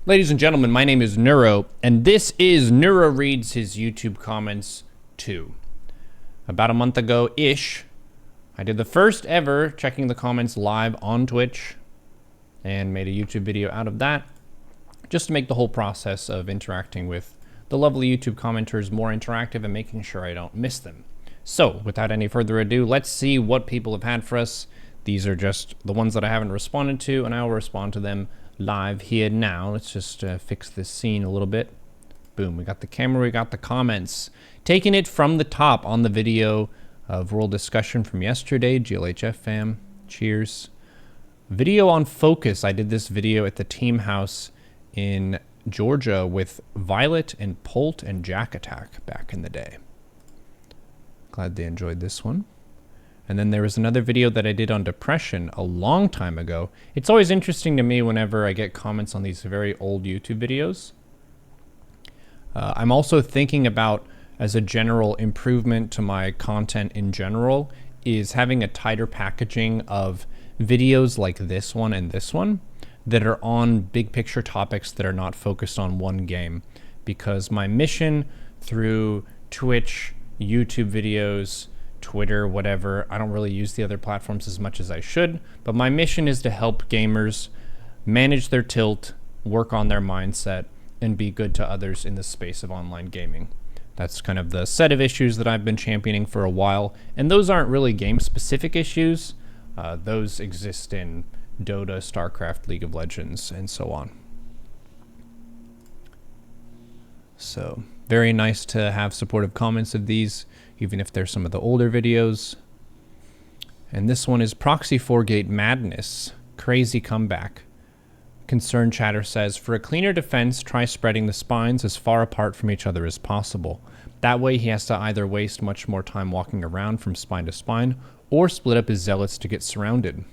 Ladies and gentlemen, my name is Neuro, and this is Neuro Reads His YouTube Comments 2. About a month ago-ish, I did the first ever checking the comments live on Twitch and made a YouTube video out of that, just to make the whole process of interacting with the lovely YouTube commenters more interactive and making sure I don't miss them. So, without any further ado, let's see what people have had for us. These are just the ones that I haven't responded to, and I will respond to them live here now. Let's just fix this scene a little bit. Boom, we got the camera, we got the comments. Taking it from the top on the video of World Discussion from yesterday, GLHF fam, cheers. Video on focus. I did this video at the team house in Georgia with Violet and Polt and Jack Attack back in the day. Glad they enjoyed this one. And then there was another video that I did on depression a long time ago. It's always interesting to me whenever I get comments on these very old YouTube videos. I'm also thinking about, as a general improvement to my content in general, is having a tighter packaging of videos like this one and this one that are on big picture topics that are not focused on one game. Because my mission through Twitch, YouTube videos, Twitter, whatever, I don't really use the other platforms as much as I should, but my mission is to help gamers manage their tilt, work on their mindset, and be good to others in the space of online gaming. That's kind of the set of issues that I've been championing for a while, and those aren't really game-specific issues. Those exist in Dota, Starcraft, League of Legends, and so on. So, very nice to have supportive comments of these, even if they're some of the older videos. And this one is Proxy 4-Gate Madness. Crazy comeback. Concerned Chatter says, for a cleaner defense, try spreading the spines as far apart from each other as possible. That way he has to either waste much more time walking around from spine to spine, or split up his zealots to get surrounded.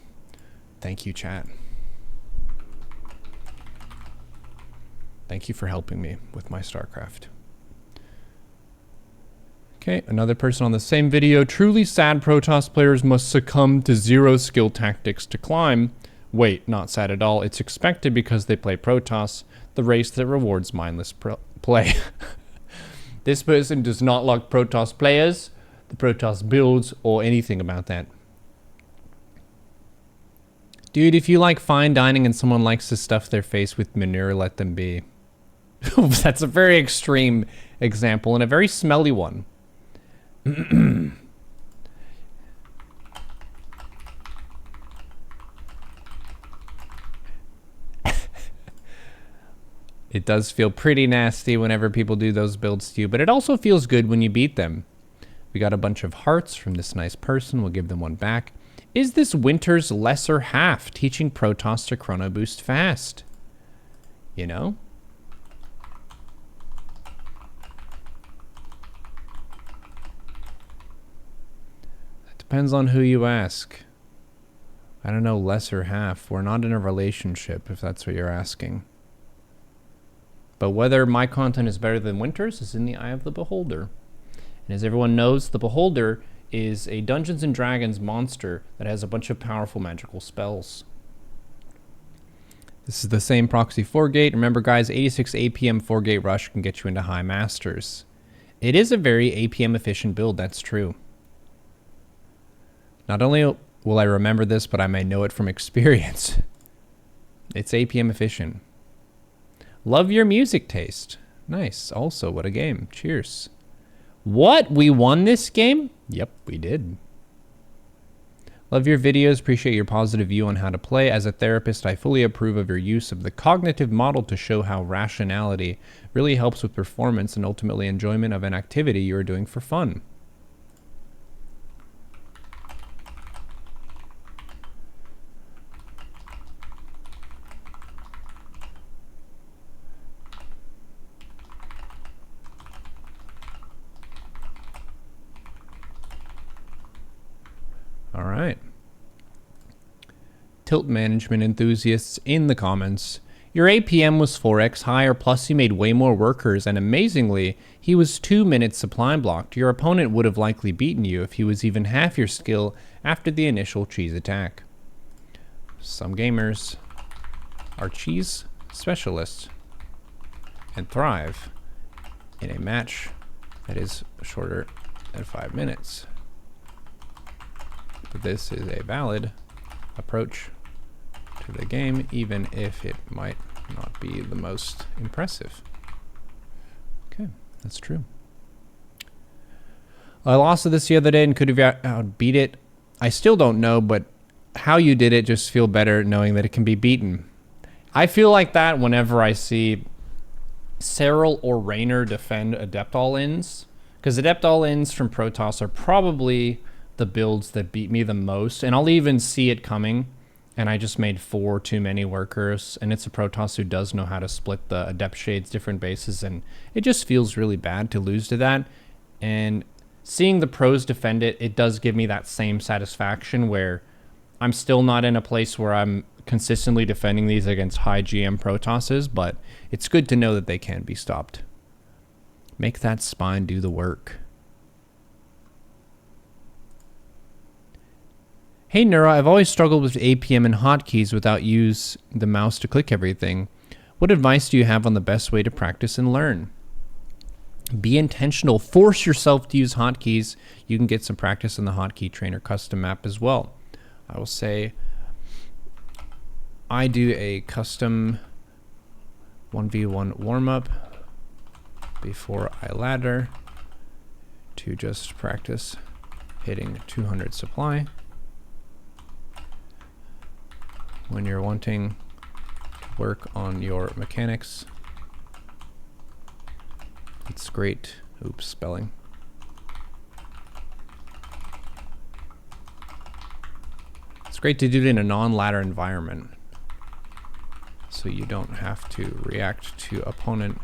Thank you, chat. Thank you for helping me with my Starcraft. Okay, another person on the same video. Truly sad Protoss players must succumb to zero skill tactics to climb. Wait, not sad at all. It's expected because they play Protoss, the race that rewards mindless play. This person does not like Protoss players, the Protoss builds, or anything about that. Dude, if you like fine dining and someone likes to stuff their face with manure, let them be. That's a very extreme example and a very smelly one. It does feel pretty nasty whenever people do those builds to you, but it also feels good when you beat them. We got a bunch of hearts from this nice person. We'll give them one back. Is this Winter's lesser half, teaching Protoss to chrono boost fast? You know? Depends on who you ask. I don't know, lesser half. We're not in a relationship, if that's what you're asking. But whether my content is better than Winter's is in the eye of the beholder. And as everyone knows, the beholder is a Dungeons & Dragons monster that has a bunch of powerful magical spells. This is the same Proxy 4-Gate. Remember, guys, 86 APM 4-Gate Rush can get you into High Masters. It is a very APM efficient build, that's true. Not only will I remember this, but I may know it from experience. It's APM efficient. Love your music taste. Nice. Also, what a game. Cheers. What? We won this game? Yep, we did. Love your videos. Appreciate your positive view on how to play. As a therapist, I fully approve of your use of the cognitive model to show how rationality really helps with performance and ultimately enjoyment of an activity you are doing for fun. All right. Tilt management enthusiasts in the comments. Your APM was 4x higher, plus you made way more workers, and amazingly, he was 2 minutes supply blocked. Your opponent would have likely beaten you if he was even half your skill after the initial cheese attack. Some gamers are cheese, specialist and thrive in a match that is shorter than 5 minutes. But this is a valid approach to the game, even if it might not be the most impressive. Okay, that's true. I lost to this the other day and could have beat it. I still don't know, but how you did it just feel better knowing that it can be beaten. I feel like that whenever I see Cyril or Raynor defend Adept All-Ins, because Adept All-Ins from Protoss are probably the builds that beat me the most, and I'll even see it coming, and I just made 4 too many workers, and it's a Protoss who does know how to split the Adept Shades different bases, and it just feels really bad to lose to that. And seeing the pros defend it, it does give me that same satisfaction where I'm still not in a place where I'm consistently defending these against high GM Protosses, but it's good to know that they can be stopped. Make that spine do the work. Hey Neuro, I've always struggled with APM and hotkeys without use the mouse to click everything. What advice do you have on the best way to practice and learn? Be intentional. Force yourself to use hotkeys. You can get some practice in the Hotkey Trainer custom map as well. I will say I do a custom 1v1 warm-up before I ladder to just practice hitting 200 supply. When you're wanting to work on your mechanics, it's great. Oops, spelling. It's great to do it in a non-ladder environment, so you don't have to react to opponent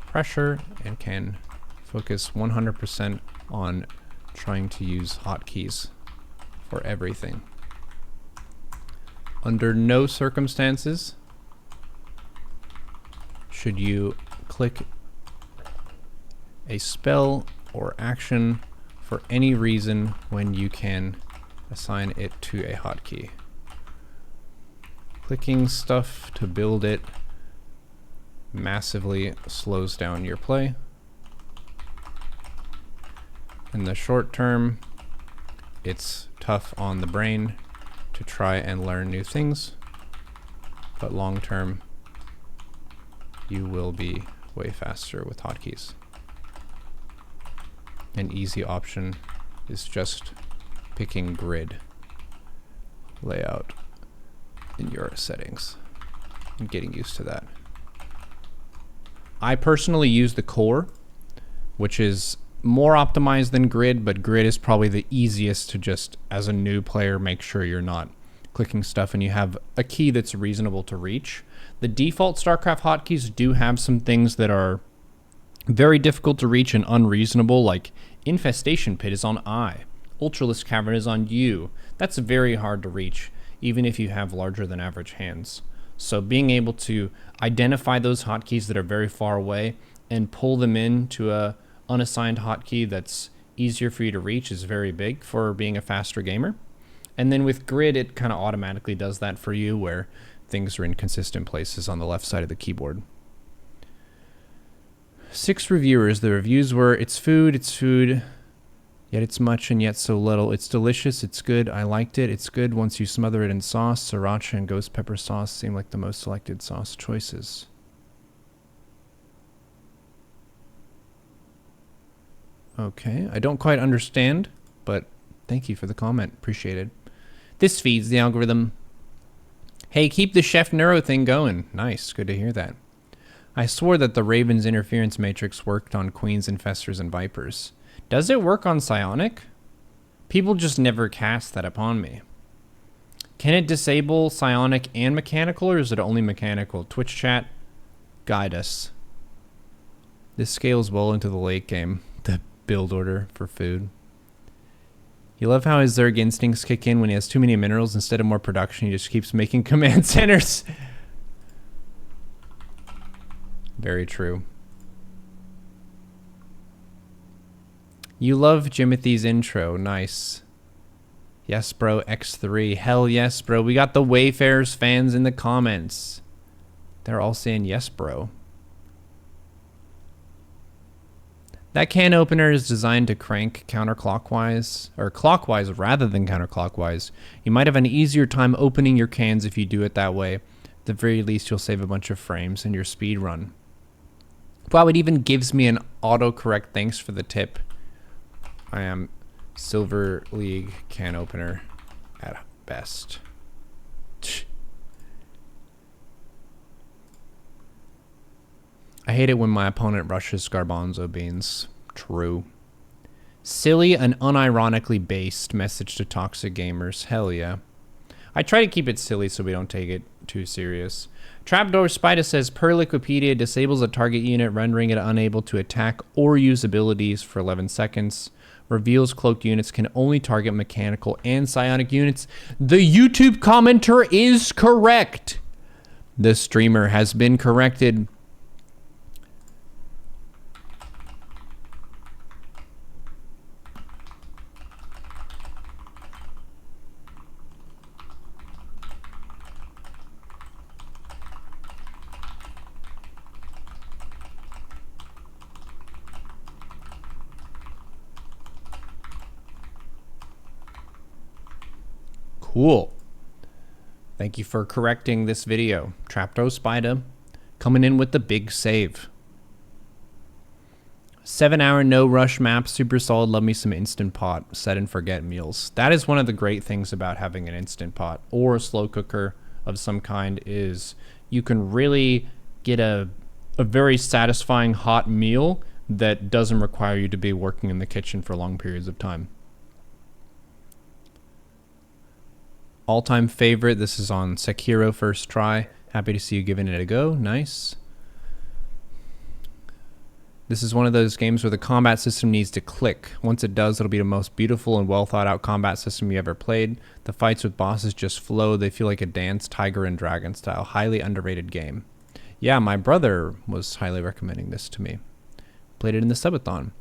pressure and can focus 100% on trying to use hotkeys for everything. Under no circumstances should you click a spell or action for any reason when you can assign it to a hotkey. Clicking stuff to build it massively slows down your play. In the short term, it's tough on the brain to try and learn new things, but long term, you will be way faster with hotkeys. An easy option is just picking grid layout in your settings and getting used to that. I personally use the core, which is more optimized than grid, but grid is probably the easiest to just, as a new player, make sure you're not clicking stuff and you have a key that's reasonable to reach. The default Starcraft hotkeys do have some things that are very difficult to reach and unreasonable, like Infestation Pit is on I, Ultralisk Cavern is on U. That's very hard to reach, even if you have larger than average hands. So being able to identify those hotkeys that are very far away and pull them into a unassigned hotkey that's easier for you to reach is very big for being a faster gamer. And then with grid, it kind of automatically does that for you, where things are in consistent places on the left side of the keyboard. 6 reviewers. The reviews were, it's food, yet it's much and yet so little. It's delicious, it's good, I liked it, it's good once you smother it in sauce. Sriracha and ghost pepper sauce seem like the most selected sauce choices. Okay, I don't quite understand, but thank you for the comment, appreciate it. This feeds the algorithm. Hey, keep the Chef Neuro thing going. Nice, good to hear that. I swore that the Raven's interference matrix worked on Queens, Infestors, and Vipers. Does it work on Psionic? People just never cast that upon me. Can it disable Psionic and Mechanical, or is it only Mechanical? Twitch chat, guide us. This scales well into the late game, the build order for food. You love how his Zerg instincts kick in when he has too many minerals. Instead of more production, he just keeps making command centers. Very true. You love Jimothy's intro. Nice. Yes, bro. X3. Hell yes, bro. We got the Wayfarers fans in the comments. They're all saying yes, bro. That can opener is designed to crank counterclockwise, or clockwise rather than counterclockwise. You might have an easier time opening your cans if you do it that way. At the very least, you'll save a bunch of frames in your speed run. Wow, it even gives me an autocorrect. Thanks for the tip. I am Silver League can opener at best. I hate it when my opponent rushes garbanzo beans. True. Silly and unironically based message to toxic gamers. Hell yeah. I try to keep it silly so we don't take it too serious. Trapdoor Spida says, per Liquipedia, disables a target unit, rendering it unable to attack or use abilities for 11 seconds. Reveals cloaked units can only target mechanical and psionic units. The YouTube commenter is correct. The streamer has been corrected. Cool. Thank you for correcting this video. Trapdoor Spida coming in with the big save. 7-hour no rush map, super solid. Love me some Instant Pot, set and forget meals. That is one of the great things about having an Instant Pot or a slow cooker of some kind, is you can really get a very satisfying hot meal that doesn't require you to be working in the kitchen for long periods of time. All-time favorite, this is on Sekiro first try. Happy to see you giving it a go. Nice. This is one of those games where the combat system needs to click. Once it does, it'll be the most beautiful and well thought out combat system you ever played. The fights with bosses just flow. They feel like a dance, Tiger and Dragon style. Highly underrated game. Yeah, my brother was highly recommending this to me. Played it in the subathon.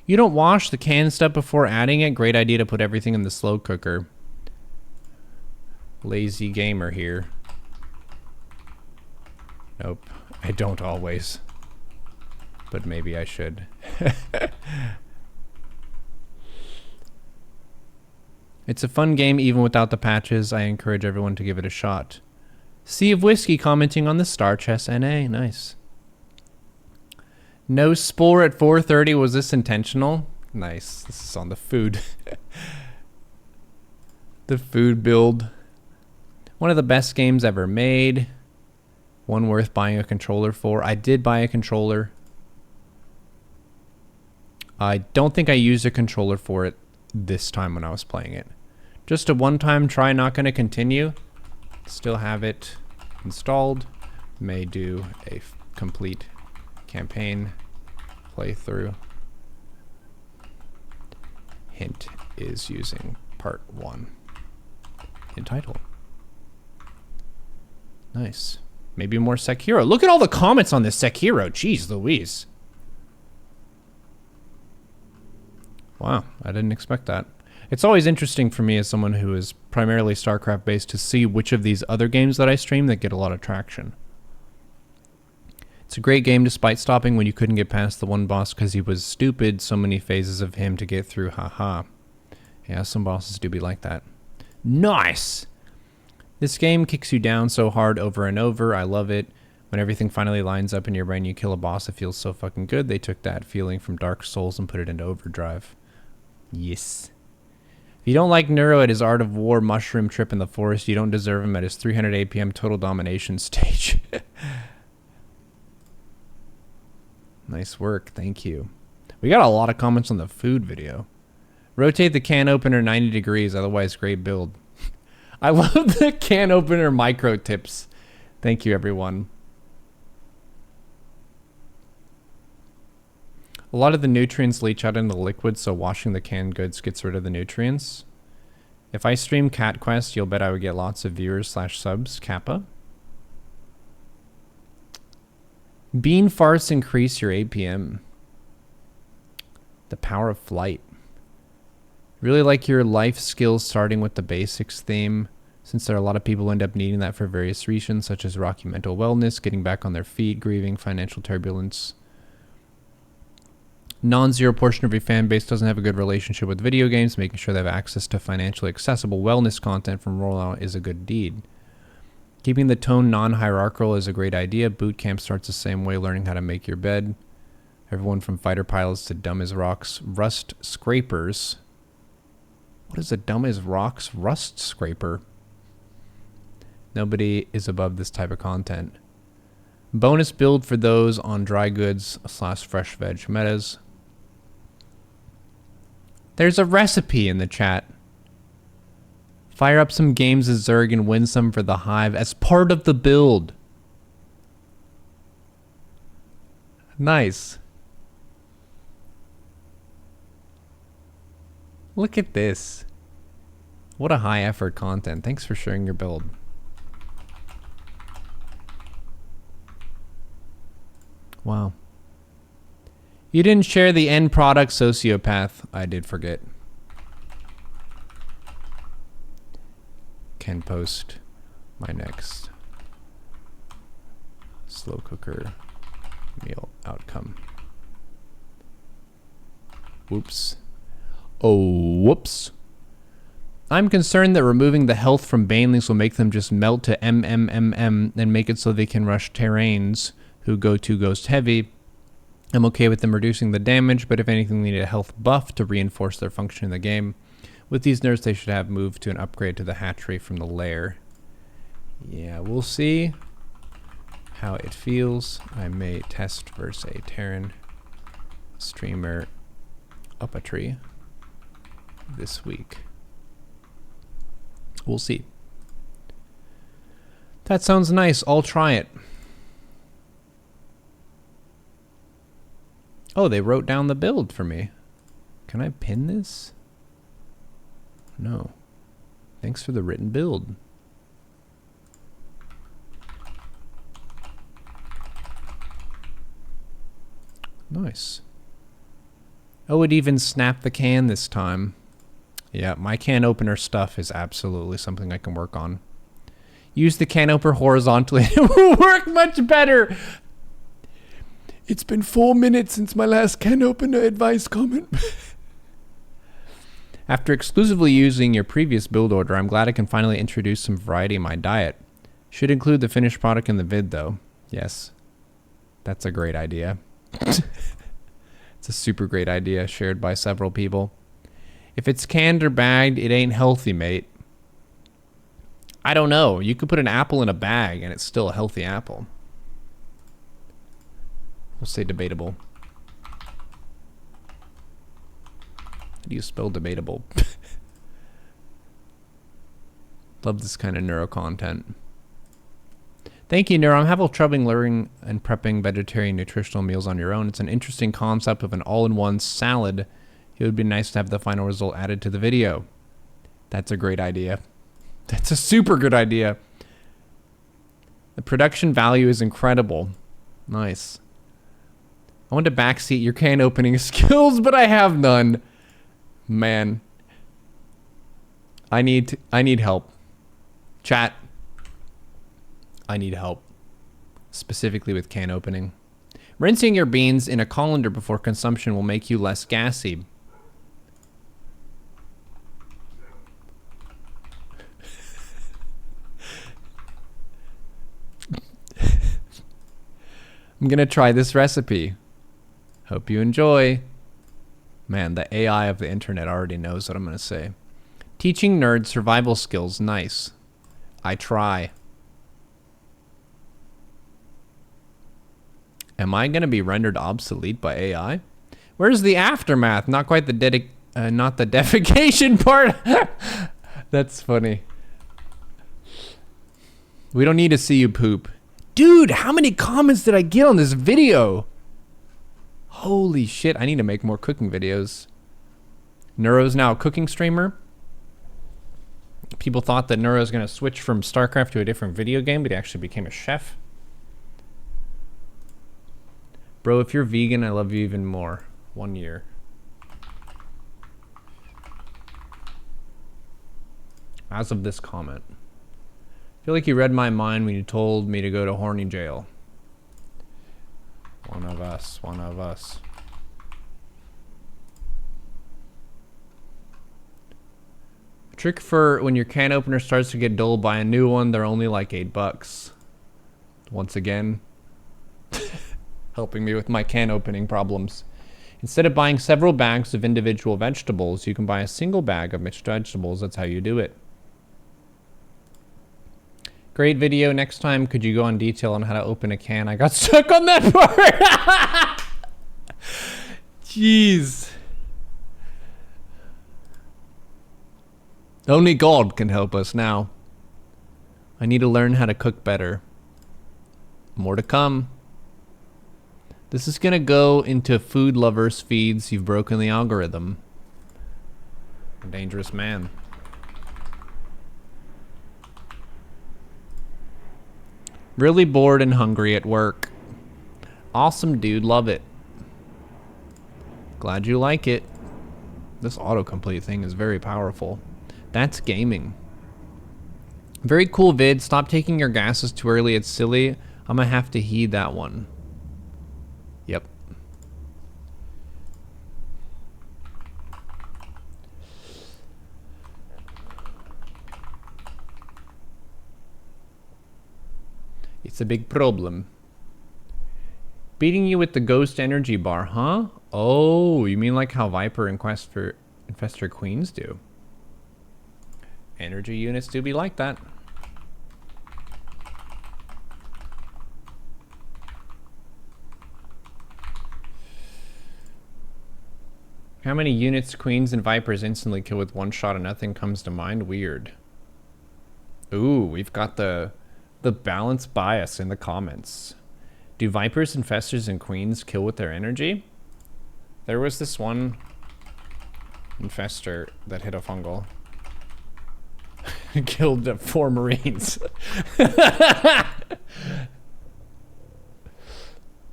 You don't wash the canned stuff before adding it. Great idea to put everything in the slow cooker. Lazy gamer here. Nope, I don't always. But maybe I should. It's a fun game even without the patches. I encourage everyone to give it a shot. Sea of Whiskey commenting on the Star Chess NA. Nice. No Spore at 4:30. Was this intentional? Nice. This is on the food. The food build. One of the best games ever made. One worth buying a controller for. I did buy a controller. I don't think I used a controller for it this time when I was playing it. Just a one-time try, not going to continue. Still have it installed. May do a complete campaign playthrough. Hint is using part 1 in title. Nice. Maybe more Sekiro. Look at all the comments on this Sekiro. Jeez Louise. Wow, I didn't expect that. It's always interesting for me as someone who is primarily Starcraft based to see which of these other games that I stream that get a lot of traction. It's a great game despite stopping when you couldn't get past the one boss because he was stupid. So many phases of him to get through. Haha. Yeah, some bosses do be like that. Nice! This game kicks you down so hard over and over. I love it. When everything finally lines up in your brain, you kill a boss, it feels so fucking good. They took that feeling from Dark Souls and put it into overdrive. Yes. If you don't like Neuro at his Art of War mushroom trip in the forest, you don't deserve him at his 300 APM total domination stage. Nice work. Thank you. We got a lot of comments on the food video. Rotate the can opener 90 degrees, otherwise great build. I love the can opener micro tips. Thank you, everyone. A lot of the nutrients leach out into the liquid, so washing the canned goods gets rid of the nutrients. If I stream Cat Quest, you'll bet I would get lots of viewers/subs. Kappa. Bean farts increase your APM. The power of flight. Really like your life skills starting with the basics theme. since there are a lot of people who end up needing that for various reasons, such as rocky mental wellness, getting back on their feet, grieving, financial turbulence. Non-zero portion of your fan base doesn't have a good relationship with video games. Making sure they have access to financially accessible wellness content from rollout is a good deed. Keeping the tone non-hierarchical is a great idea. Boot camp starts the same way, learning how to make your bed. Everyone from fighter pilots to dumb as rocks rust scrapers. What is a dumb as rocks rust scraper? Nobody is above this type of content. Bonus build for those on dry goods / fresh veg metas. There's a recipe in the chat. Fire up some games as Zerg and win some for the Hive as part of the build. Nice. Look at this. What a high effort content. Thanks for sharing your build. Wow. You didn't share the end product, Sociopath. I did forget. Can post my next slow cooker meal outcome. Whoops. Oh, whoops. I'm concerned that removing the health from banelings will make them just melt to MMMM and make it so they can rush terrains who go to Ghost Heavy. I'm okay with them reducing the damage, but if anything, they need a health buff to reinforce their function in the game. With these nerds, they should have moved to an upgrade to the hatchery from the lair. Yeah, we'll see how it feels. I may test versus a Terran streamer up a tree this week. We'll see. That sounds nice. I'll try it. Oh, they wrote down the build for me. Can I pin this? No. Thanks for the written build. Nice. Oh, it even snapped the can this time. Yeah, my can opener stuff is absolutely something I can work on. Use the can opener horizontally. It will work much better. It's been 4 minutes since my last can opener advice comment. After exclusively using your previous build order, I'm glad I can finally introduce some variety in my diet. Should include the finished product in the vid, though. Yes. That's a great idea. It's a super great idea, shared by several people. If it's canned or bagged, it ain't healthy, mate. I don't know. You could put an apple in a bag, and it's still a healthy apple. We'll say debatable. How do you spell debatable? Love this kind of neuro content. Thank you, Neuro. I'm having trouble learning and prepping vegetarian nutritional meals on your own. It's an interesting concept of an all-in-one salad. It would be nice to have the final result added to the video. That's a great idea. That's a super good idea. The production value is incredible. Nice. I want to backseat your can opening skills, but I have none. Man. I need help. Chat. I need help. Specifically with can opening. Rinsing your beans in a colander before consumption will make you less gassy. I'm gonna try this recipe. Hope you enjoy. Man, the AI of the internet already knows what I'm gonna say. Teaching nerds survival skills. Nice. I try. Am I gonna be rendered obsolete by AI? Where's the aftermath? Not quite the not the defecation part. That's funny. We don't need to see you poop. Dude, how many comments did I get on this video? Holy shit, I need to make more cooking videos. Neuro's now a cooking streamer. People thought that Neuro's gonna switch from Starcraft to a different video game, but he actually became a chef. Bro, if you're vegan, I love you even more. 1 year. As of this comment. feel like you read my mind when you told me to go to horny jail. One of us, one of us. Trick for when your can opener starts to get dull, buy a new one. They're only like $8. Once again, helping me with my can opening problems. Instead of buying several bags of individual vegetables, you can buy a single bag of mixed vegetables. That's how you do it. Great video. Next time, could you go on detail on how to open a can? I got stuck on that part. Jeez. Only God can help us now. I need to learn how to cook better. More to come. This is gonna go into food lovers' feeds. You've broken the algorithm. A dangerous man. Really bored and hungry at work. Awesome, dude. Love it. Glad you like it. This autocomplete thing is very powerful. That's gaming. Very cool vid. Stop taking your gases too early. It's silly. I'm gonna have to heed that one. Yep. It's a big problem. Beating you with the ghost energy bar, huh? Oh, you mean like how Viper and Infestor Queens do? Energy units do be like that. How many units Queens and Vipers instantly kill with one shot and nothing comes to mind? Weird. Ooh, we've got the balance bias in the comments. Do Vipers, Infestors, and Queens kill with their energy? There was this one Infestor that hit a fungal. Killed 4 Marines.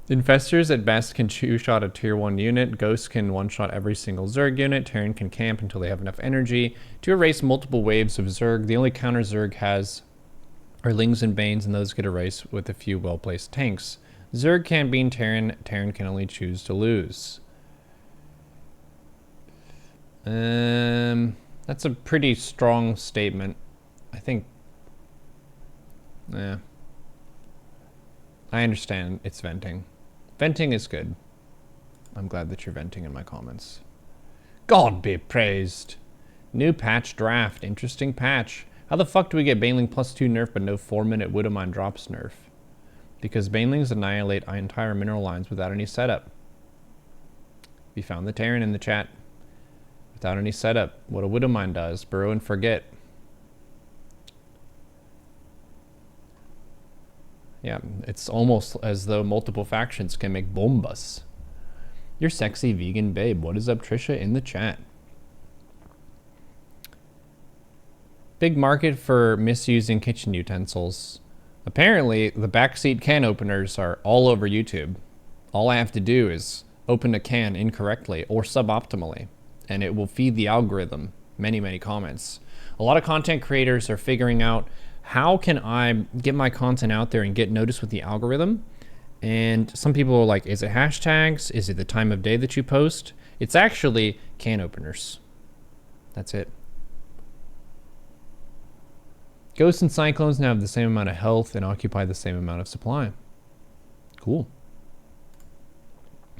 Infestors at best can two-shot a tier 1 unit. Ghosts can one-shot every single Zerg unit. Terran can camp until they have enough energy to erase multiple waves of Zerg. The only counter Zerg has are Lings and Banes, and those get erased with a few well-placed tanks. Zerg can bean Terran. Terran can only choose to lose. That's a pretty strong statement. I think... I understand it's venting. Venting is good. I'm glad that you're venting in my comments. God be praised. New patch draft. Interesting patch. How the fuck do we get Baneling +2 nerf but no 4-minute Widowmine drops nerf? Because Banelings annihilate entire mineral lines without any setup. We found the Terran in the chat. Without any setup. What a Widowmine does. Burrow and forget. Yeah, it's almost as though multiple factions can make bombas. You're sexy vegan babe. What is up, Trisha, in the chat? Big market for misusing kitchen utensils. Apparently, the backseat can openers are all over YouTube. All I have to do is open a can incorrectly or suboptimally, and it will feed the algorithm many, many comments. A lot of content creators are figuring out, how can I get my content out there and get noticed with the algorithm? And some people are like, is it hashtags? Is it the time of day that you post? It's actually can openers. That's it. Ghosts and Cyclones now have the same amount of health and occupy the same amount of supply. Cool.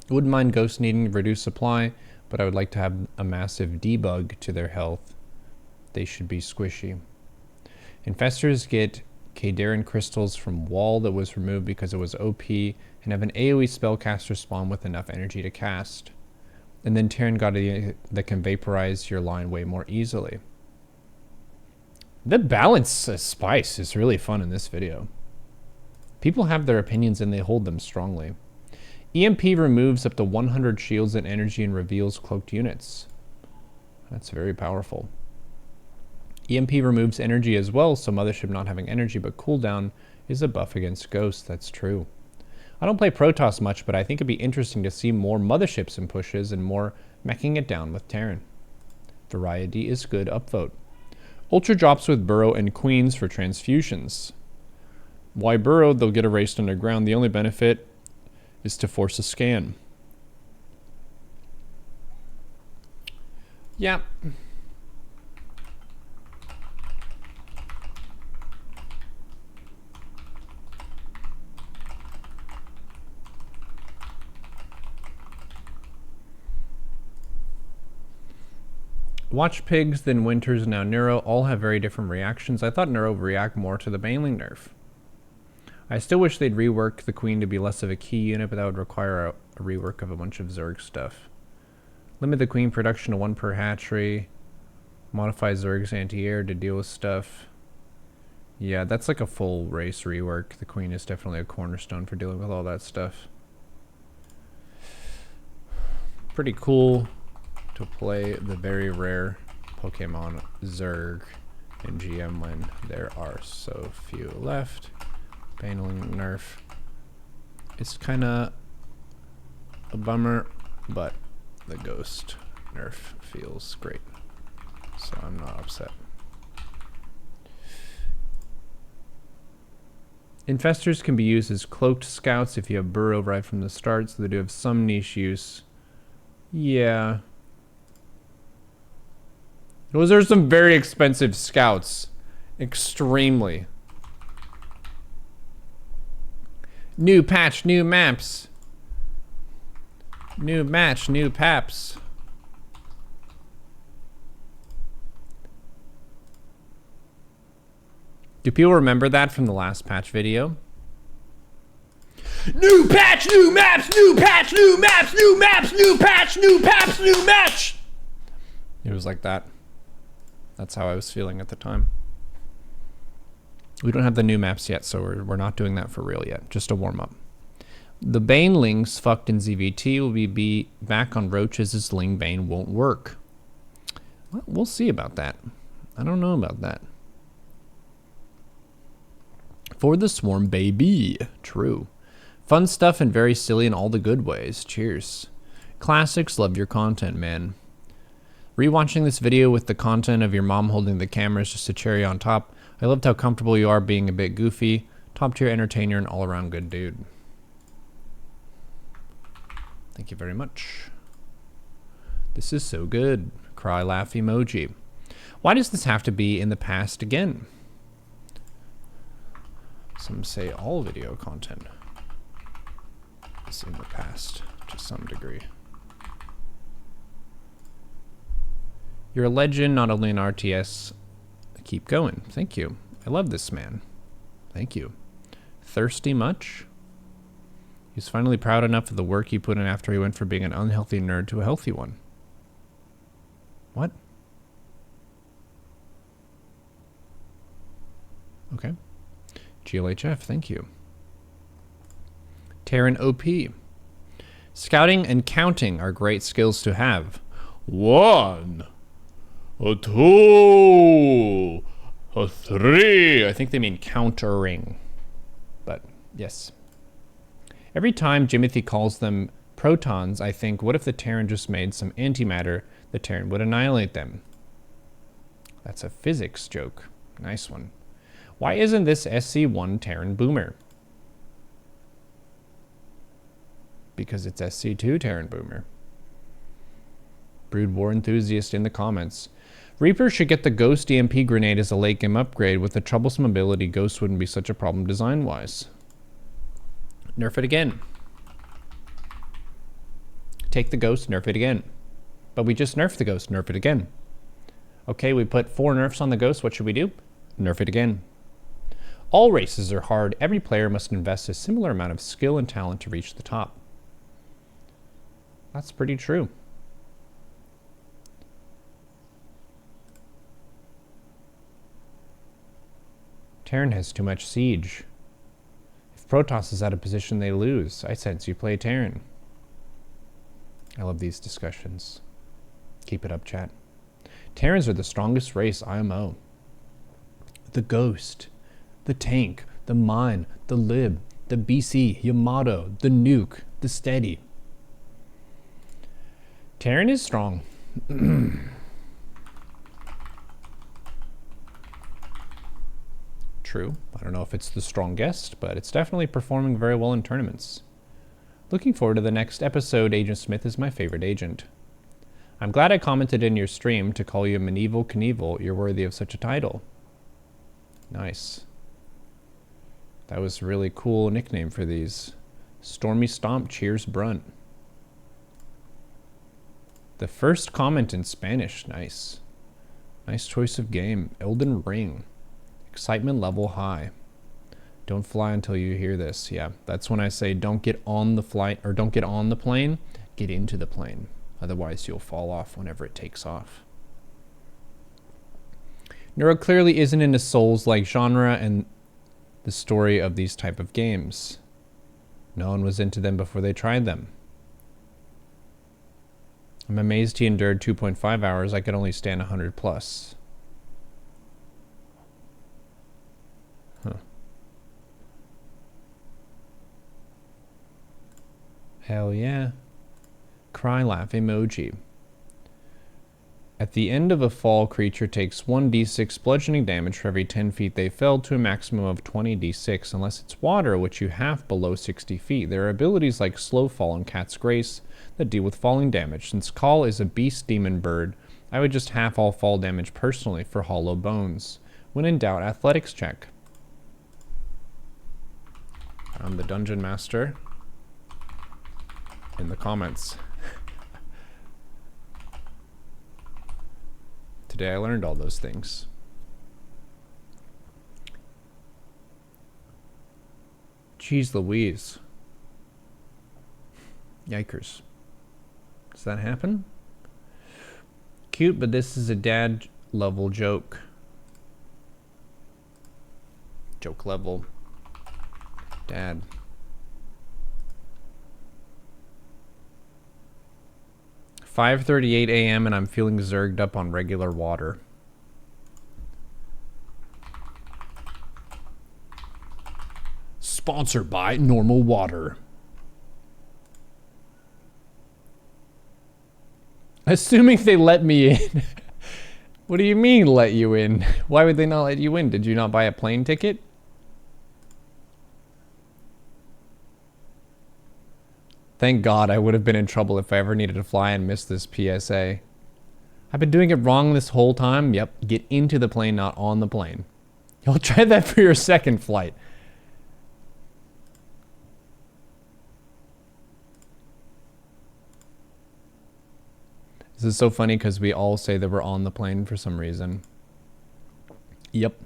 I wouldn't mind Ghosts needing reduced supply, but I would like to have a massive debug to their health. They should be squishy. Infestors get Kadarin crystals from wall that was removed because it was OP and have an AoE spellcaster spawn with enough energy to cast. And then Terran got a that can vaporize your line way more easily. The balance spice is really fun in this video. People have their opinions and they hold them strongly. EMP removes up to 100 shields and energy and reveals cloaked units. That's very powerful. EMP removes energy as well, so Mothership not having energy but cooldown is a buff against Ghosts. That's true. I don't play Protoss much, but I think it'd be interesting to see more Motherships and pushes and more meching it down with Terran. Variety is good. Upvote. Ultra drops with Burrow and Queens for transfusions. Why Burrow? They'll get erased underground. The only benefit is to force a scan. Yeah. Watch Pigs, then Winters, now Neuro all have very different reactions. I thought Neuro would react more to the Baneling nerf. I still wish they'd rework the Queen to be less of a key unit, but that would require a rework of a bunch of Zerg stuff. Limit the Queen production to 1 per hatchery. Modify Zerg's anti-air to deal with stuff. Yeah, that's like a full race rework. The Queen is definitely a cornerstone for dealing with all that stuff. Pretty cool to play the very rare Pokemon Zerg in GM when there are so few left. Baneling nerf. It's kind of a bummer, but the Ghost nerf feels great, so I'm not upset. Infestors can be used as cloaked scouts if you have Burrow right from the start, so they do have some niche use. Yeah. Those are some very expensive scouts. Extremely. New patch, new maps. New match, new paps. Do people remember that from the last patch video? New patch, new maps, new patch, new maps, new maps, new patch, new paps, new match. It was like that. That's how I was feeling at the time. We don't have the new maps yet, so we're not doing that for real yet. Just a warm-up. The Banelings fucked in ZVT will be back on Roaches as Ling Bane won't work. Well, we'll see about that. I don't know about that. For the Swarm, baby. True. Fun stuff and very silly in all the good ways. Cheers. Classics, love your content, man. Rewatching this video with the content of your mom holding the camera is just a cherry on top. I loved how comfortable you are being a bit goofy. Top tier entertainer and all around good dude. Thank you very much. This is so good. Cry laugh emoji. Why does this have to be in the past again? Some say all video content is in the past to some degree. You're a legend, not only in RTS. Keep going. Thank you. I love this man. Thank you. Thirsty much? He's finally proud enough of the work he put in after he went from being an unhealthy nerd to a healthy one. What? Okay. GLHF, thank you. Terran OP. Scouting and counting are great skills to have. 1, a 2, a 3. I think they mean countering. But yes. Every time Jimothy calls them protons, I think, what if the Terran just made some antimatter? The Terran would annihilate them. That's a physics joke. Nice one. Why isn't this SC1 Terran Boomer? Because it's SC2 Terran Boomer. Brood War enthusiast in the comments. Reaper should get the Ghost EMP grenade as a late game upgrade. With the troublesome ability, Ghost wouldn't be such a problem design-wise. Nerf it again. Take the Ghost, nerf it again. But we just nerfed the Ghost, nerf it again. Okay, we put 4 nerfs on the Ghost, what should we do? Nerf it again. All races are hard. Every player must invest a similar amount of skill and talent to reach the top. That's pretty true. Terran has too much siege. If Protoss is out of position, they lose. I sense you play Terran. I love these discussions. Keep it up, chat. Terrans are the strongest race IMO. The Ghost, the Tank, the Mine, the Lib, the BC, Yamato, the Nuke, the Steady. Terran is strong. true. I don't know if it's the strongest, but it's definitely performing very well in tournaments. Looking forward to the next episode. Agent Smith is my favorite agent. I'm glad I commented in your stream to call you Medieval Knievel. You're worthy of such a title. Nice. That was a really cool nickname for these. Stormy Stomp, cheers Brunt. The first comment in Spanish, nice. Nice choice of game. Elden Ring. Excitement level high. Don't fly until you hear this. Yeah, that's when I say don't get on the flight, or don't get on the plane, get into the plane. Otherwise you'll fall off whenever it takes off. Neuro clearly isn't into Souls-like genre and the story of these type of games. No one was into them before they tried them. I'm amazed he endured 2.5 hours. I could only stand 100 plus. Huh. Hell yeah. Cry laugh emoji. At the end of a fall, creature takes 1d6 bludgeoning damage for every 10 feet they fell to a maximum of 20d6 unless it's water, which you have below 60 feet. There are abilities like Slow Fall and Cat's Grace that deal with falling damage. Since Call is a beast demon bird, I would just half all fall damage personally for Hollow Bones. When in doubt, athletics check. I'm the Dungeon Master. In the comments. Today I learned all those things. Jeez Louise. Yikers. Does that happen? Cute, but this is a dad level joke. Joke level. Dad. $5:38 a.m. and I'm feeling zerged up on regular water. Sponsored by Normal Water. Assuming they let me in. What do you mean let you in? Why would they not let you in? Did you not buy a plane ticket? Thank God I would have been in trouble if I ever needed to fly and missed this PSA. I've been doing it wrong this whole time. Yep, get into the plane, not on the plane. You'll try that for your second flight. This is so funny because we all say that we're on the plane for some reason. Yep.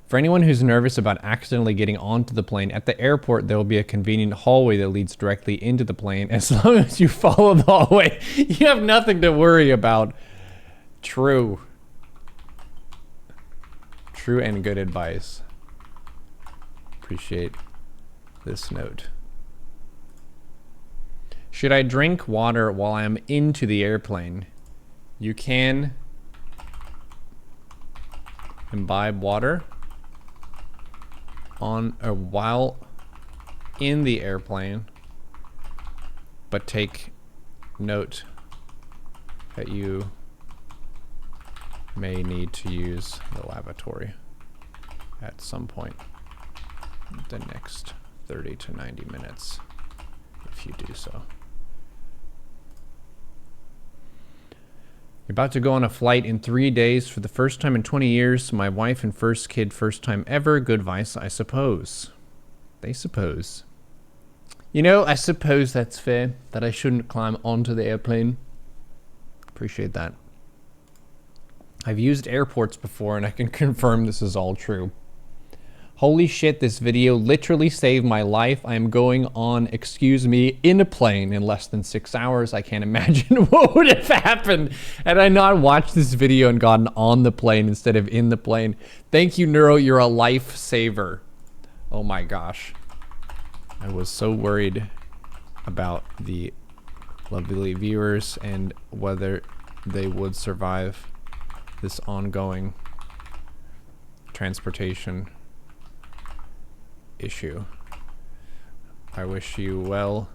For anyone who's nervous about accidentally getting onto the plane, at the airport there will be a convenient hallway that leads directly into the plane. As long as you follow the hallway, you have nothing to worry about. True. True and good advice. Appreciate this note. Should I drink water while I'm into the airplane? You can imbibe water on or while in the airplane, but take note that you may need to use the lavatory at some point the next 30 to 90 minutes if you do so. You're about to go on a flight in 3 days for the first time in 20 years. My wife and first kid, first time ever. Good advice, I suppose. They suppose. You know, I suppose that's fair, that I shouldn't climb onto the airplane. Appreciate that. I've used airports before and I can confirm this is all true. Holy shit, this video literally saved my life. I am going on, excuse me, in a plane in less than 6 hours. I can't imagine what would have happened had I not watched this video and gotten on the plane instead of in the plane. Thank you, Neuro. You're a lifesaver. Oh my gosh. I was so worried about the lovely viewers and whether they would survive this ongoing transportation issue. I wish you well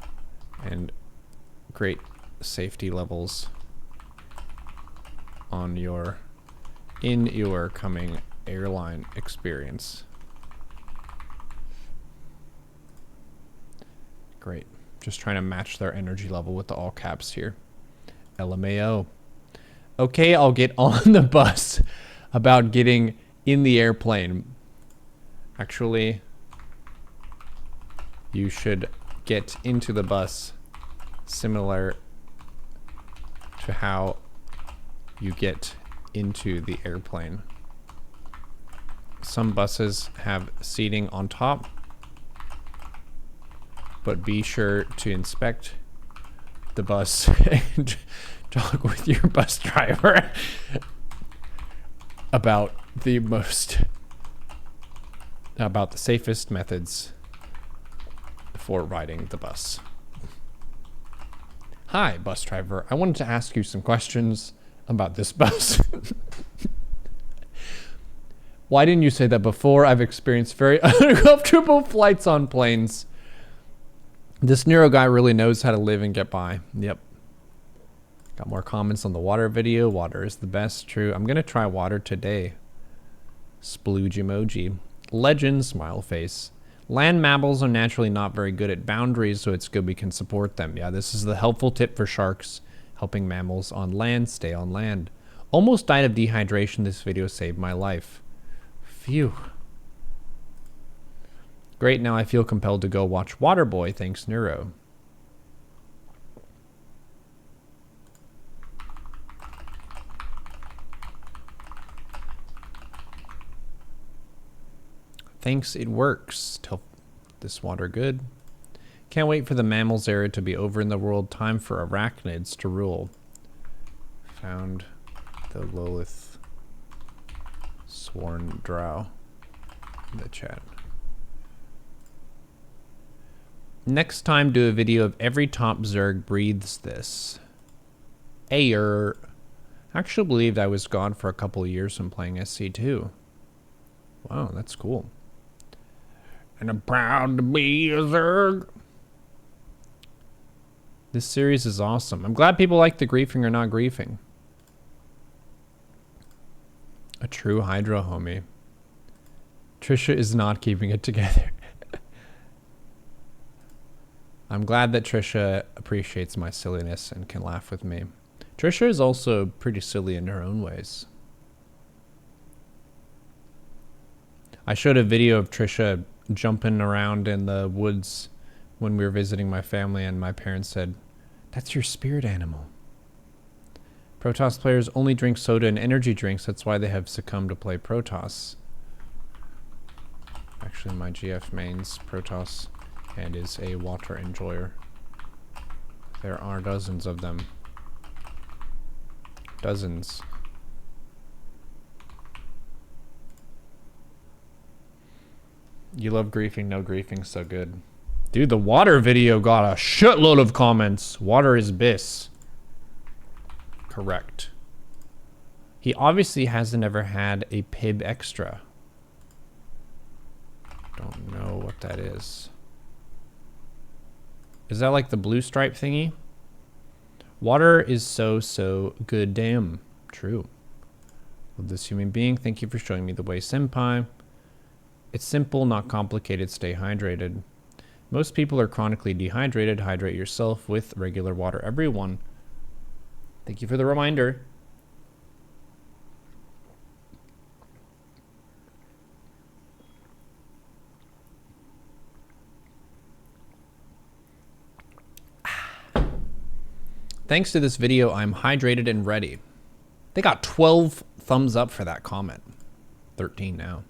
and great safety levels on your coming airline experience. Great. Just trying to match their energy level with the all caps here. LMAO. Okay, I'll get on the bus about getting in the airplane. Actually, you should get into the bus similar to how you get into the airplane. Some buses have seating on top, but be sure to inspect the bus and talk with your bus driver about the safest methods for riding the bus. Hi, bus driver. I wanted to ask you some questions about this bus. Why didn't you say that before? I've experienced very uncomfortable flights on planes. This Neuro guy really knows how to live and get by. Yep. Got more comments on the water video. Water is the best. True. I'm going to try water today. Splooge emoji. Legend, smile face. Land mammals are naturally not very good at boundaries, so it's good we can support them. Yeah, this is the helpful tip for sharks. Helping mammals on land stay on land. Almost died of dehydration. This video saved my life. Phew. Great, now I feel compelled to go watch Waterboy. Thanks, Neuro. Thanks, it works. Tell this water good. Can't wait for the mammals era to be over in the world. Time for arachnids to rule. Found the Lilith sworn drow in the chat. Next time, do a video of every top Zerg breathes this. Ayer. I actually believed I was gone for a couple of years from playing SC2. Wow, that's cool. And I'm proud to be a Zerg. This series is awesome. I'm glad people like the griefing or not griefing. A true Hydra homie. Trisha is not keeping it together. I'm glad that Trisha appreciates my silliness and can laugh with me. Trisha is also pretty silly in her own ways. I showed a video of Trisha jumping around in the woods when we were visiting my family, and my parents said, "That's your spirit animal." Protoss players only drink soda and energy drinks. That's why they have succumbed to play Protoss. Actually, my GF mains Protoss and is a water enjoyer. There are dozens of them. Dozens. You love griefing, no griefing, so good. Dude, the water video got a shitload of comments. Water is bis. Correct. He obviously hasn't ever had a PIB extra. Don't know what that is. Is that like the blue stripe thingy? Water is so good damn. True. Love this human being. Thank you for showing me the way, senpai. It's simple, not complicated. Stay hydrated. Most people are chronically dehydrated. Hydrate yourself with regular water. Everyone. Thank you for the reminder. Thanks to this video, I'm hydrated and ready. They got 12 thumbs up for that comment. 13 now.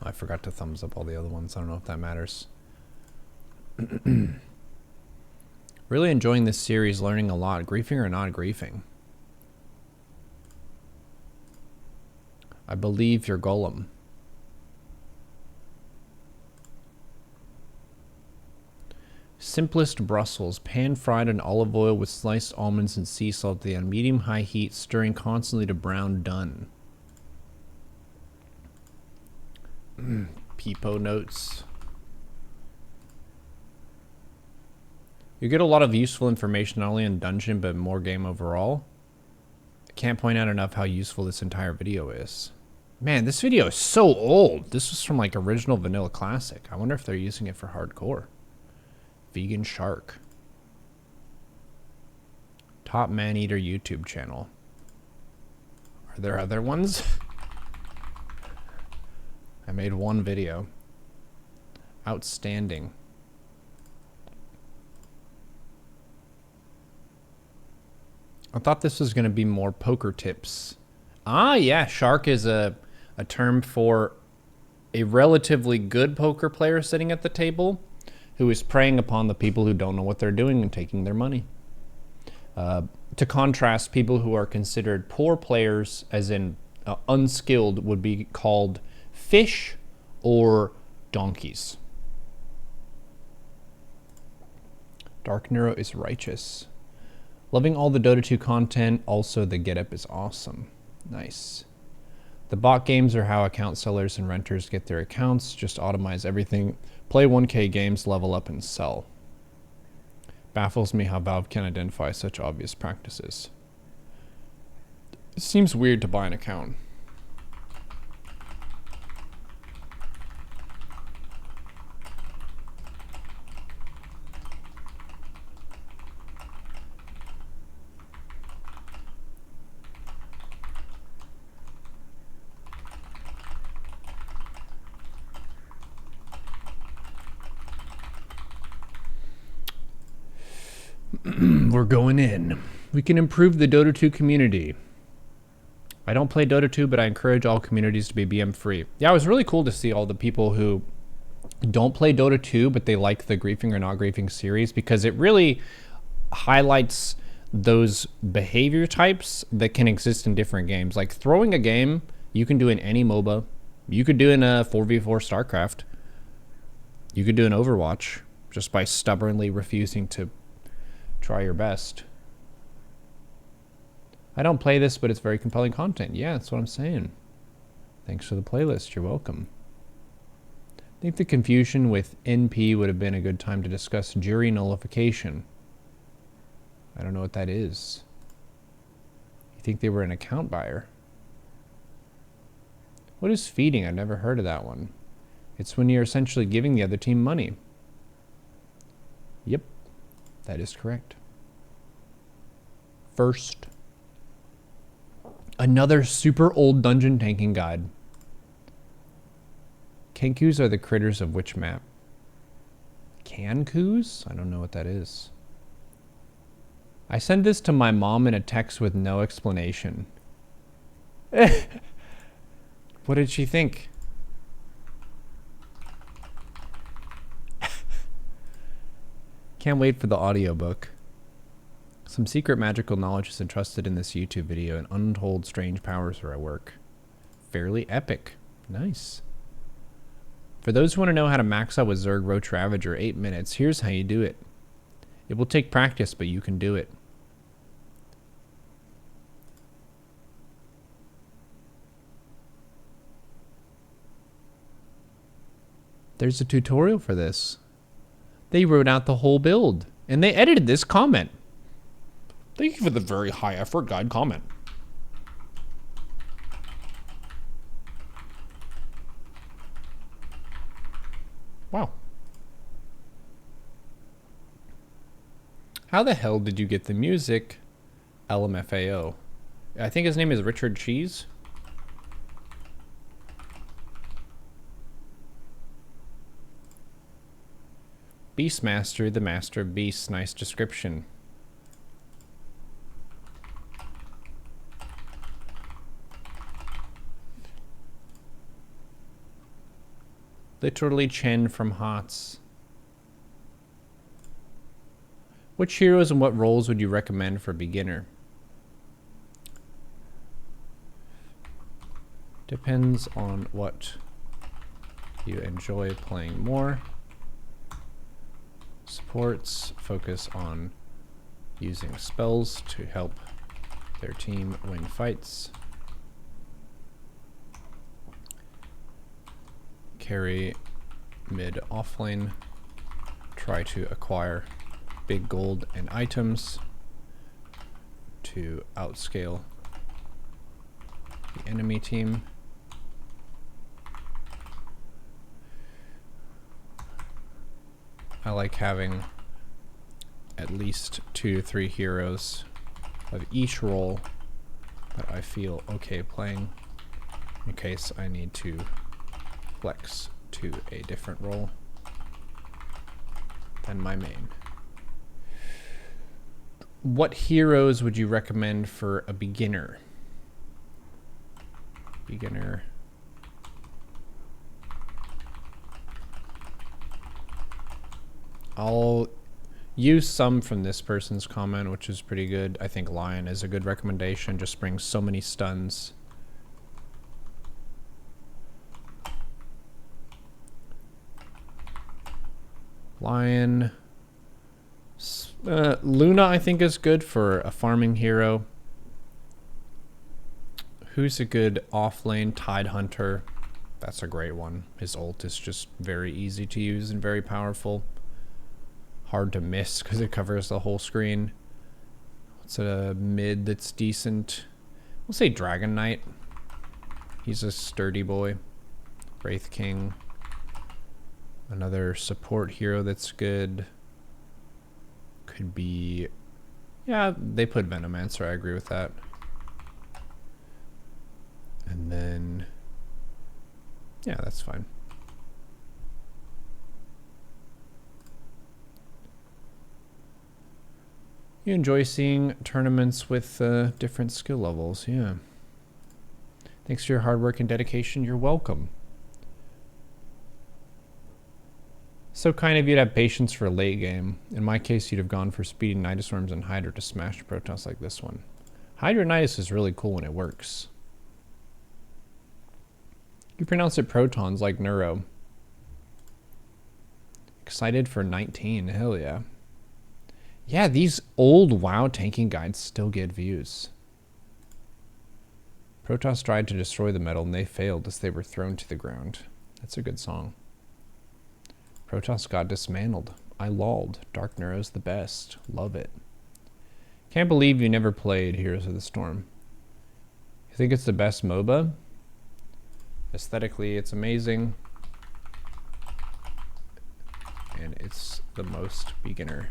I forgot to thumbs up all the other ones. I don't know if that matters. Really enjoying this series, learning a lot. Griefing or not griefing? I believe you're Golem. Simplest Brussels, pan-fried in olive oil with sliced almonds and sea salt at the end. Medium-high heat, stirring constantly to brown done. Peepo notes. You get a lot of useful information not only in dungeon but more game overall. I can't point out enough how useful this entire video is. Man, this video is so old. This was from like original Vanilla Classic. I wonder if they're using it for hardcore. Vegan Shark. Top Man-Eater YouTube channel. Are there other ones? I made one video. Outstanding. I thought this was going to be more poker tips. Ah, yeah, shark is a term for a relatively good poker player sitting at the table who is preying upon the people who don't know what they're doing and taking their money. To contrast, people who are considered poor players, as in unskilled, would be called fish or donkeys. Dark Neuro is righteous. Loving all the Dota 2 content, also the getup is awesome. Nice. The bot games are how account sellers and renters get their accounts. Just automize everything. Play 1K games, level up, and sell. Baffles me how Valve can identify such obvious practices. It seems weird to buy an account. We're going in. We can improve the Dota 2 community. I don't play Dota 2, but I encourage all communities to be BM free. Yeah, it was really cool to see all the people who don't play Dota 2, but they like the griefing or not griefing series, because it really highlights those behavior types that can exist in different games. Like throwing a game, you can do in any MOBA. You could do in a 4v4 Starcraft. You could do in Overwatch just by stubbornly refusing to try your best. I don't play this, but it's very compelling content. Yeah, that's what I'm saying. Thanks for the playlist. You're welcome. I think the confusion with NP would have been a good time to discuss jury nullification. I don't know what that is. You think they were an account buyer? What is feeding? I've never heard of that one. It's when you're essentially giving the other team money. Yep. That is correct. First. Another super old dungeon tanking guide. Kenkus are the critters of which map? Cankus? I don't know what that is. I sent this to my mom in a text with no explanation. What did she think? Can't wait for the audiobook. Some secret magical knowledge is entrusted in this YouTube video, and untold strange powers are at work. Fairly epic. Nice. For those who want to know how to max out with Zerg Roach Ravager 8 minutes, here's how you do it. It will take practice, but you can do it. There's a tutorial for this. They wrote out the whole build, and they edited this comment. Thank you for the very high effort guide comment. Wow. How the hell did you get the music? LMFAO. I think his name is Richard Cheese. Beastmaster, the master of beasts. Nice description. Literally Chen from HOTS. Which heroes and what roles would you recommend for beginner? Depends on what you enjoy playing more. Supports focus on using spells to help their team win fights. Carry mid offlane. Try to acquire big gold and items to outscale the enemy team. I like having at least 2 to 3 heroes of each role that I feel okay playing in case I need to flex to a different role than my main. What heroes would you recommend for a beginner? Beginner. I'll use some from this person's comment, which is pretty good. I think Lion is a good recommendation. Just brings so many stuns. Lion. Luna, I think, is good for a farming hero. Who's a good off-lane? Tide Hunter. That's a great one. His ult is just very easy to use and very powerful. Hard to miss because it covers the whole screen. What's a mid that's decent? We'll say Dragon Knight. He's a sturdy boy. Wraith King. Another support hero that's good. Could be... Yeah, they put Venomancer. I agree with that. And then... Yeah, that's fine. You enjoy seeing tournaments with different skill levels, yeah. Thanks for your hard work and dedication. You're welcome. So kind of you to have patience for a late game. In my case, you'd have gone for speed and Nidusworms and Hydra to smash Protoss like this one. Hydra Nidus is really cool when it works. You pronounce it protons like Neuro. Excited for 19, hell yeah. Yeah, these old WoW tanking guides still get views. Protoss tried to destroy the metal and they failed as they were thrown to the ground. That's a good song. Protoss got dismantled. I lolled. Dark Neuro's the best. Love it. Can't believe you never played Heroes of the Storm. You think it's the best MOBA? Aesthetically, it's amazing. And it's the most beginner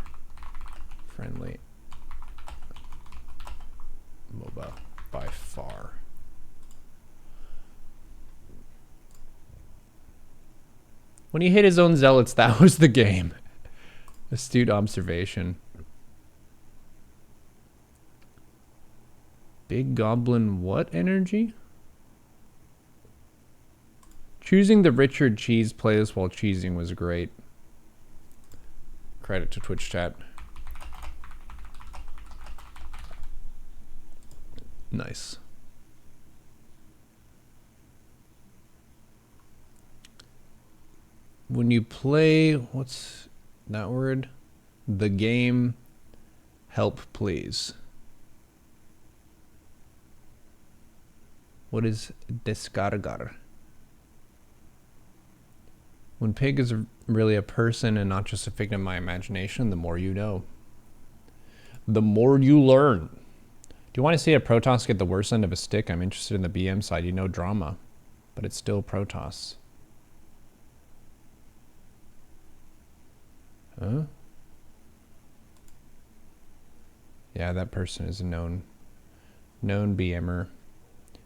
friendly MOBA by far. When he hit his own zealots, that was the game. Astute observation. Big Goblin what energy? Choosing the Richard Cheese playlist while cheesing was great. Credit to Twitch chat. Nice. When you play, what's that word? The game, help please. What is descargar? When Pig is really a person and not just a figment of my imagination, the more you know. The more you learn. Do you want to see a Protoss get the worst end of a stick? I'm interested in the BM side. You know drama, but it's still Protoss. Huh? Yeah, that person is a known BMer.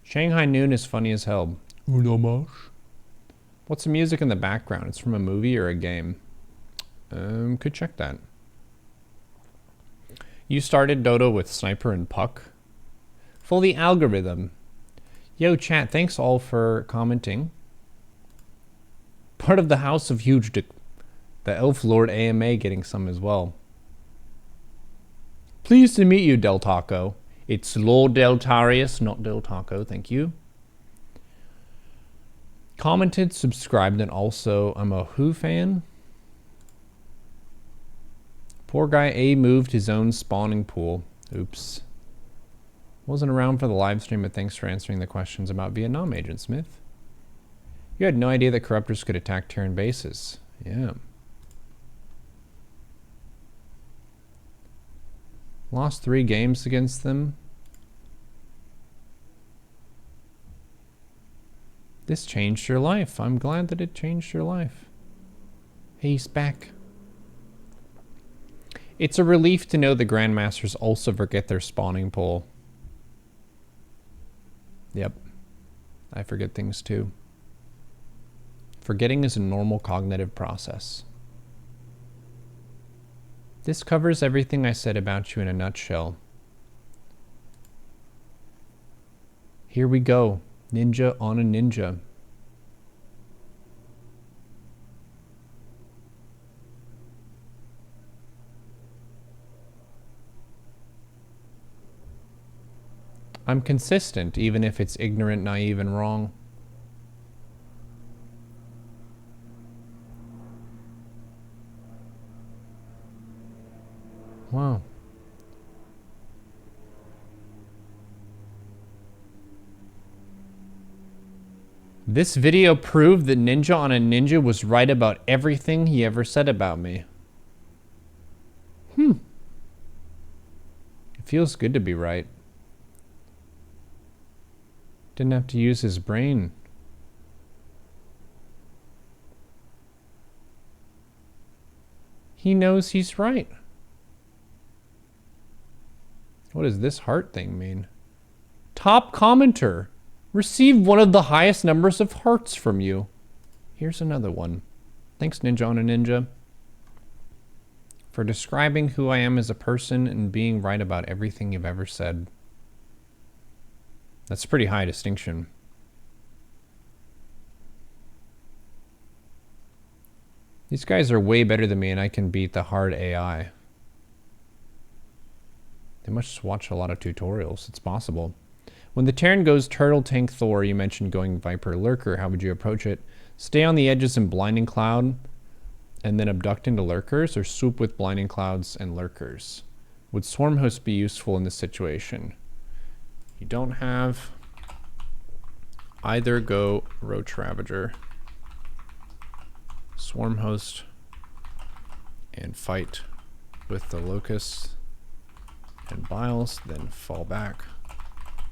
Shanghai Noon is funny as hell. Unomash. What's the music in the background? It's from a movie or a game? Could check that. You started Dota with Sniper and Puck. For the algorithm. Yo, chat, thanks all for commenting. Part of the House of Huge Dick. The Elf Lord AMA getting some as well. Pleased to meet you, Del Taco. It's Lord Deltarius, not Del Taco, thank you. Commented, subscribed, and also I'm a Who fan. Poor guy A moved his own spawning pool. Oops. Wasn't around for the live stream, but thanks for answering the questions about Vietnam, Agent Smith. You had no idea that corruptors could attack Terran bases. Yeah. Lost 3 games against them. This changed your life. I'm glad that it changed your life. Hey, he's back. It's a relief to know the Grandmasters also forget their spawning pool. Yep. I forget things too. Forgetting is a normal cognitive process. This covers everything I said about you in a nutshell. Here we go. Ninja on a ninja. I'm consistent, even if it's ignorant, naive, and wrong. Wow. This video proved that Ninja on a Ninja was right about everything he ever said about me. It feels good to be right. Didn't have to use his brain. He knows he's right. What does this heart thing mean? Top commenter. Received one of the highest numbers of hearts from you. Here's another one. Thanks, Ninja on a Ninja, for describing who I am as a person and being right about everything you've ever said. That's a pretty high distinction. These guys are way better than me, and I can beat the hard AI. They must watch a lot of tutorials. It's possible. When the Terran goes Turtle Tank Thor, you mentioned going Viper Lurker. How would you approach it? Stay on the edges in Blinding Cloud and then abduct into Lurkers, or swoop with Blinding Clouds and Lurkers? Would Swarm Host be useful in this situation? You don't have either. Go Roach Ravager, Swarm Host, and fight with the Locusts and Biles, then fall back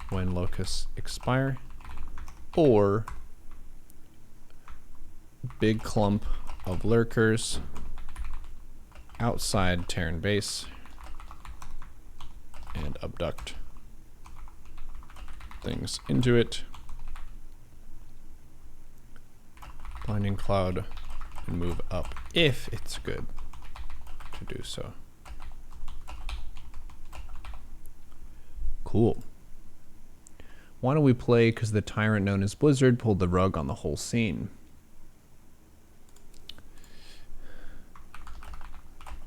when Locusts expire, or big clump of Lurkers outside Terran base and abduct things into it. Blinding Cloud and move up if it's good to do so. Cool. Why don't we play because the tyrant known as Blizzard pulled the rug on the whole scene?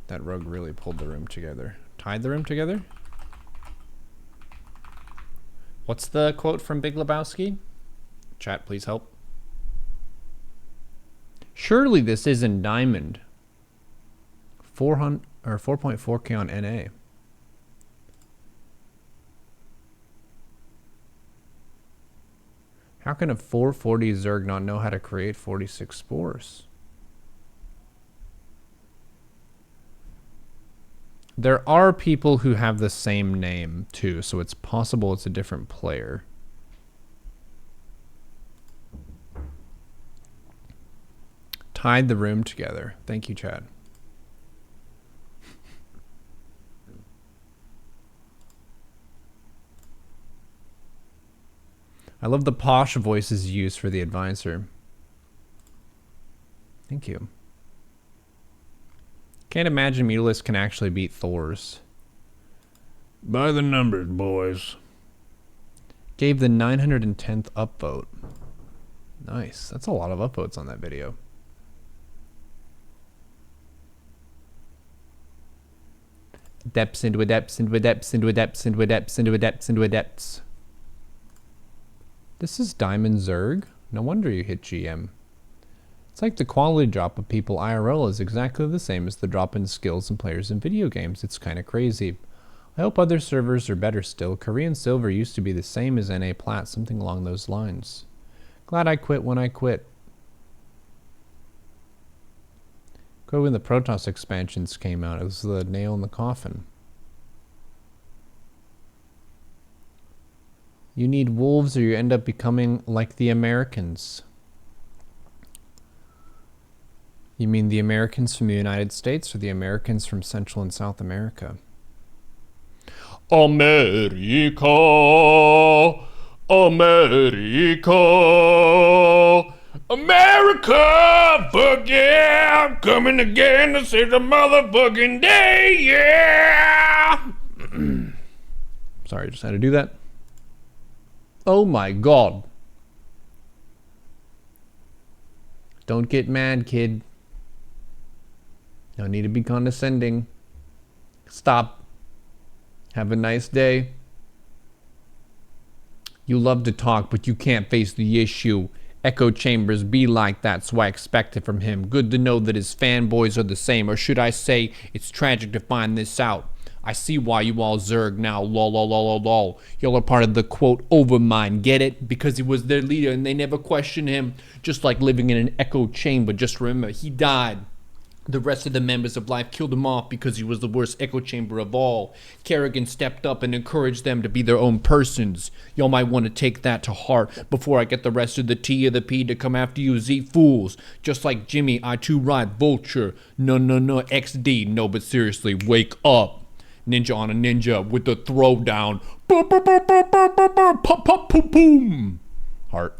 That rug really pulled the room together. Tied the room together? What's the quote from Big Lebowski? Chat, please help. Surely this isn't Diamond. 400 or 4.4K on NA. How can a 440 Zerg not know how to create 46 spores? There are people who have the same name too, so it's possible it's a different player. Tied the room together. Thank you, Chad. I love the posh voices used for the advisor. Thank you. Can't imagine Mutalisk can actually beat Thor's. By the numbers, boys. Gave the 910th upvote. Nice. That's a lot of upvotes on that video. Depths into a depths into a depths into a depths into a depths into a depths into a depths. This is Diamond Zerg? No wonder you hit GM. It's like the quality drop of people IRL is exactly the same as the drop in skills and players in video games. It's kind of crazy. I hope other servers are better still. Korean Silver used to be the same as NA Plat, something along those lines. Glad I quit when I quit. Go when the Protoss expansions came out. It was the nail in the coffin. You need wolves or you end up becoming like the Americans. You mean the Americans from the United States or the Americans from Central and South America? America, America, America, fuck yeah, I'm coming again to save the motherfucking day, yeah. Sorry, just had to do that. Oh my God. Don't get mad, kid. No need to be condescending. Stop. Have a nice day. You love to talk, but you can't face the issue. Echo chambers be like that, so I expect it from him. Good to know that his fanboys are the same, or should I say, it's tragic to find this out. I see why you all zerg now, lol, lol, lol, lol, lol. Y'all are part of the, quote, overmind, get it? Because he was their leader and they never questioned him. Just like living in an echo chamber, just remember, he died. The rest of the members of life killed him off because he was the worst echo chamber of all. Kerrigan stepped up and encouraged them to be their own persons. Y'all might want to take that to heart before I get the rest of the T or the P to come after you Z fools. Just like Jimmy, I too ride Vulture. No, XD. No, but seriously, wake up. Ninja on a ninja with the throwdown. Boom, boom, boom, boom, boom, boom, boom, pop, pop, boom, boom. Heart.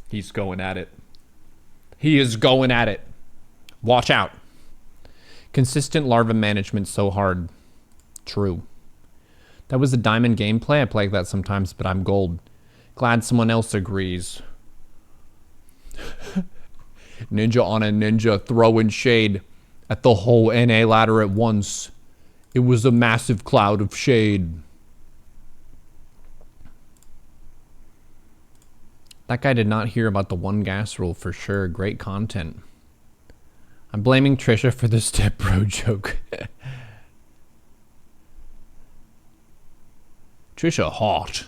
He's going at it. He is going at it. Watch out. Consistent larva management so hard. True. That was a diamond gameplay. I play like that sometimes, but I'm gold. Glad someone else agrees. Ninja on a ninja throwing shade at the whole NA ladder at once. It was a massive cloud of shade. That guy did not hear about the one gas rule for sure. Great content. I'm blaming Trisha for the step bro joke. Trisha hot.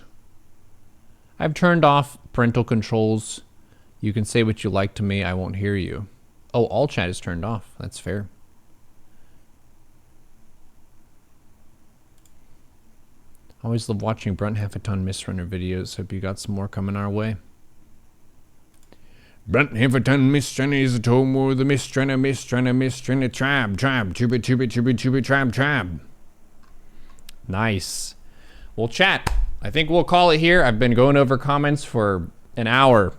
I've turned off parental controls. You can say what you like to me. I won't hear you. Oh, all chat is turned off. That's fair. Always love watching Brunt Half a Ton Mistrunner videos. Hope you got some more coming our way. Brunt Half a Ton Mistrunner is a tomo, the Mistrunner, tribe. Nice. Well, chat, I think we'll call it here. I've been going over comments for an hour.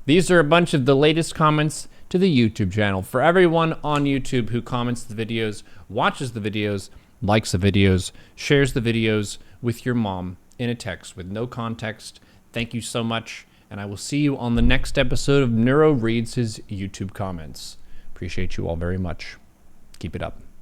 These are a bunch of the latest comments to the YouTube channel. For everyone on YouTube who comments the videos, watches the videos, likes the videos, shares the videos with your mom in a text with no context, thank you so much. And I will see you on the next episode of Neuro Reads His YouTube Comments. Appreciate you all very much. Keep it up.